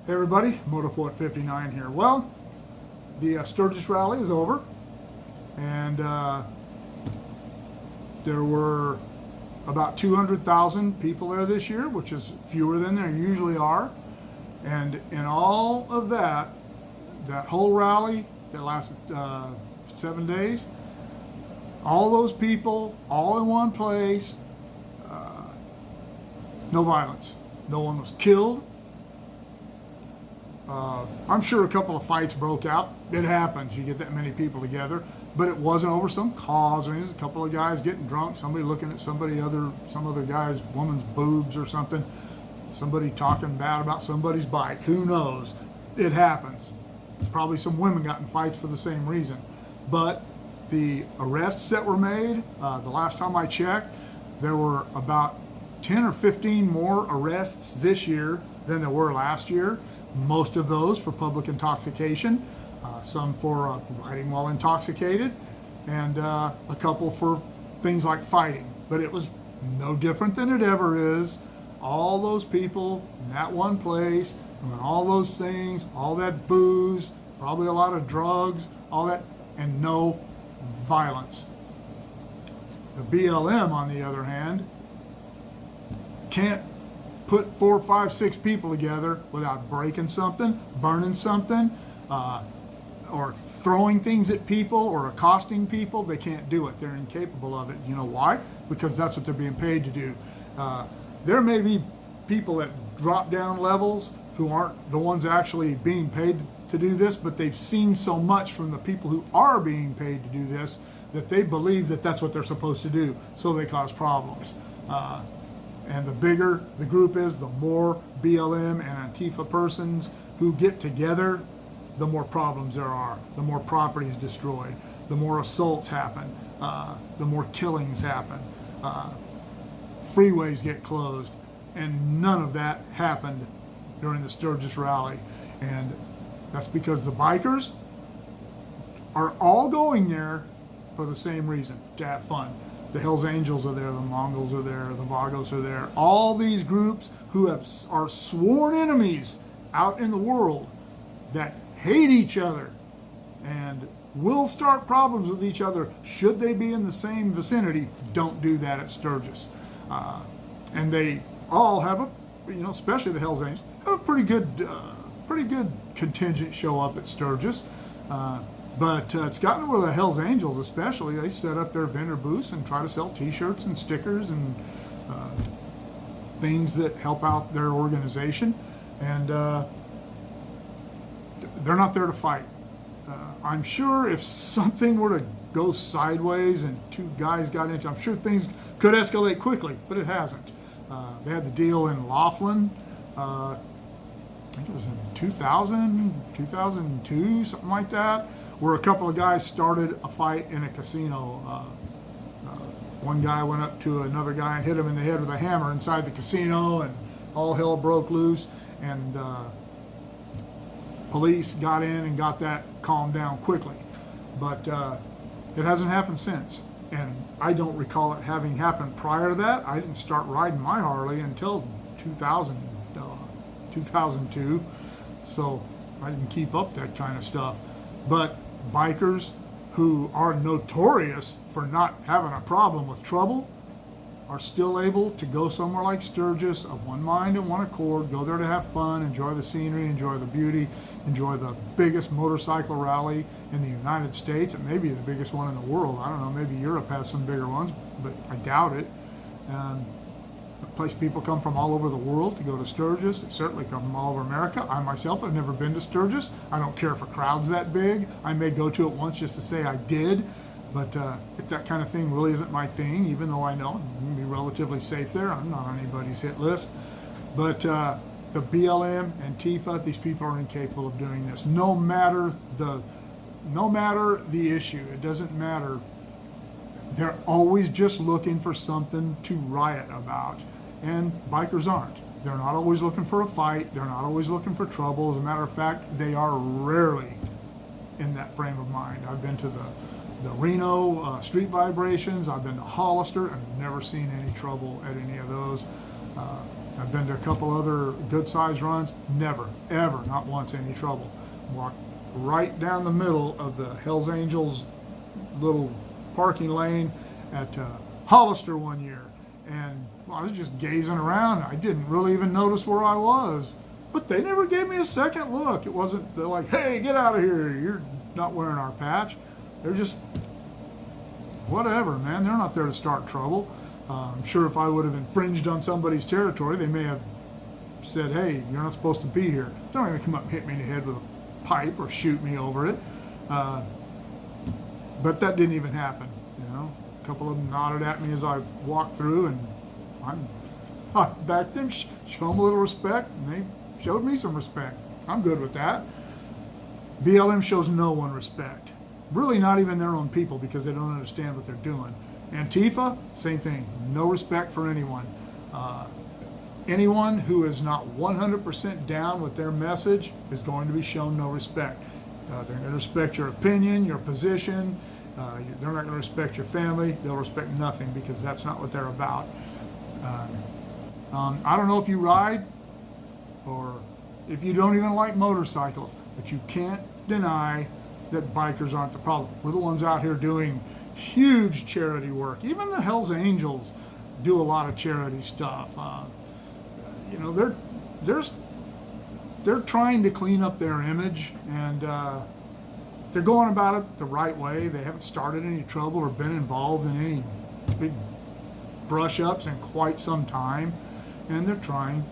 Hey everybody, Motorpoet 59 here. Well, the Sturgis Rally is over, and there were about 200,000 people there this year, which is fewer than there usually are. And in all of that whole rally that lasted 7 days, all those people, all in one place, no violence. No one was killed. I'm sure a couple of fights broke out. It happens. You get that many people together, but it wasn't over some cause or anything. A couple of guys getting drunk, somebody looking at some other guy's woman's boobs or something, somebody talking bad about somebody's bike. Who knows? It happens. Probably some women got in fights for the same reason. But the arrests that were made, the last time I checked, there were about 10 or 15 more arrests this year than there were last year. Most of those for public intoxication, some for riding while intoxicated, and a couple for things like fighting. But it was no different than it ever is. All those people in that one place, doing all those things, all that booze, probably a lot of drugs, all that, and no violence. The BLM, on the other hand, can't put 4, 5, 6 people together without breaking something, burning something, or throwing things at people or accosting people. They can't do it. They're incapable of it. You know why? Because that's what they're being paid to do. There may be people at drop down levels who aren't the ones actually being paid to do this, but they've seen so much from the people who are being paid to do this that they believe that that's what they're supposed to do, so they cause problems. And the bigger the group is, the more BLM and Antifa persons who get together, the more problems there are, the more property is destroyed, the more assaults happen, the more killings happen, freeways get closed, and none of that happened during the Sturgis Rally. And that's because the bikers are all going there for the same reason, to have fun. The Hells Angels are there, the Mongols are there, the Vagos are there. All these groups who are sworn enemies out in the world that hate each other and will start problems with each other should they be in the same vicinity, don't do that at Sturgis. And they all have especially the Hells Angels, have a pretty good contingent show up at Sturgis. But it's gotten to where the Hells Angels especially, they set up their vendor booths and try to sell t-shirts and stickers and things that help out their organization. And they're not there to fight. I'm sure if something were to go sideways and 2 guys got into, I'm sure things could escalate quickly, but it hasn't. They had the deal in Laughlin, I think it was in 2000, 2002, something like that, where a couple of guys started a fight in a casino. One guy went up to another guy and hit him in the head with a hammer inside the casino, and all hell broke loose, and police got in and got that calmed down quickly. But it hasn't happened since, and I don't recall it having happened prior to that. I didn't start riding my Harley until 2002, so I didn't keep up that kind of stuff. But bikers who are notorious for not having a problem with trouble are still able to go somewhere like Sturgis of one mind and one accord, go there to have fun, enjoy the scenery, enjoy the beauty, enjoy the biggest motorcycle rally in the United States. It may be the biggest one in the world. I don't know, maybe Europe has some bigger ones, but I doubt it. A place people come from all over the world to go to Sturgis. They certainly come from all over America. I myself have never been to Sturgis. I don't care if a crowd's that big. I may go to it once just to say I did, but if that kind of thing really isn't my thing, even though I know I'm going to be relatively safe there. I'm not on anybody's hit list. But the BLM, Antifa, these people are incapable of doing this. No matter the issue, it doesn't matter. They're always just looking for something to riot about, and bikers aren't. They're not always looking for a fight. They're not always looking for trouble. As a matter of fact, they are rarely in that frame of mind. I've been to the Reno street vibrations. I've been to Hollister. I've never seen any trouble at any of those. I've been to a couple other good-sized runs. Never, ever, not once any trouble. Walked right down the middle of the Hells Angels little parking lane at Hollister one year, and I was just gazing around. I didn't really even notice where I was, but they never gave me a second look. It wasn't, they're like, hey, get out of here, you're not wearing our patch. They're just, whatever, man. They're not there to start trouble. I'm sure if I would have infringed on somebody's territory, they may have said, hey, you're not supposed to be here. They're not going to come up and hit me in the head with a pipe or shoot me over it. But that didn't even happen. You know, a couple of them nodded at me as I walked through, and I backed them, show them a little respect, and they showed me some respect. I'm good with that. BLM shows no one respect. Really not even their own people, because they don't understand what they're doing. Antifa, same thing. No respect for anyone. Anyone who is not 100% down with their message is going to be shown no respect. They're going to respect your opinion, your position. They're not going to respect your family. They'll respect nothing, because that's not what they're about. I don't know if you ride or if you don't even like motorcycles, but you can't deny that bikers aren't the problem. We're the ones out here doing huge charity work. Even the Hells Angels do a lot of charity stuff. You know, they're trying to clean up their image, and they're going about it the right way. They haven't started any trouble or been involved in any big brush-ups in quite some time, and they're trying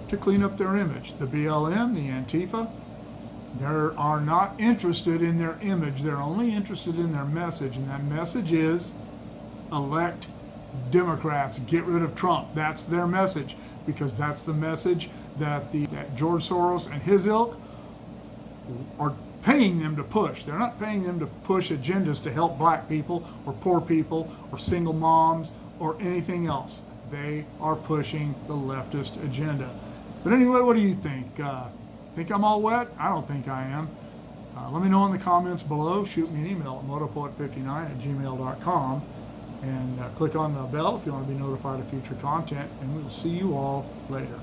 to clean up their image. The BLM, the Antifa, they are not interested in their image. They're only interested in their message, and that message is elect Democrats, get rid of Trump. That's their message, because that's the message that George Soros and his ilk are paying them to push. They're not paying them to push agendas to help black people or poor people or single moms or anything else. They are pushing the leftist agenda. But anyway, what do you think? Think I'm all wet? I don't think I am. Let me know in the comments below. Shoot me an email at motopoet59@gmail.com, and click on the bell if you want to be notified of future content, and we'll see you all later.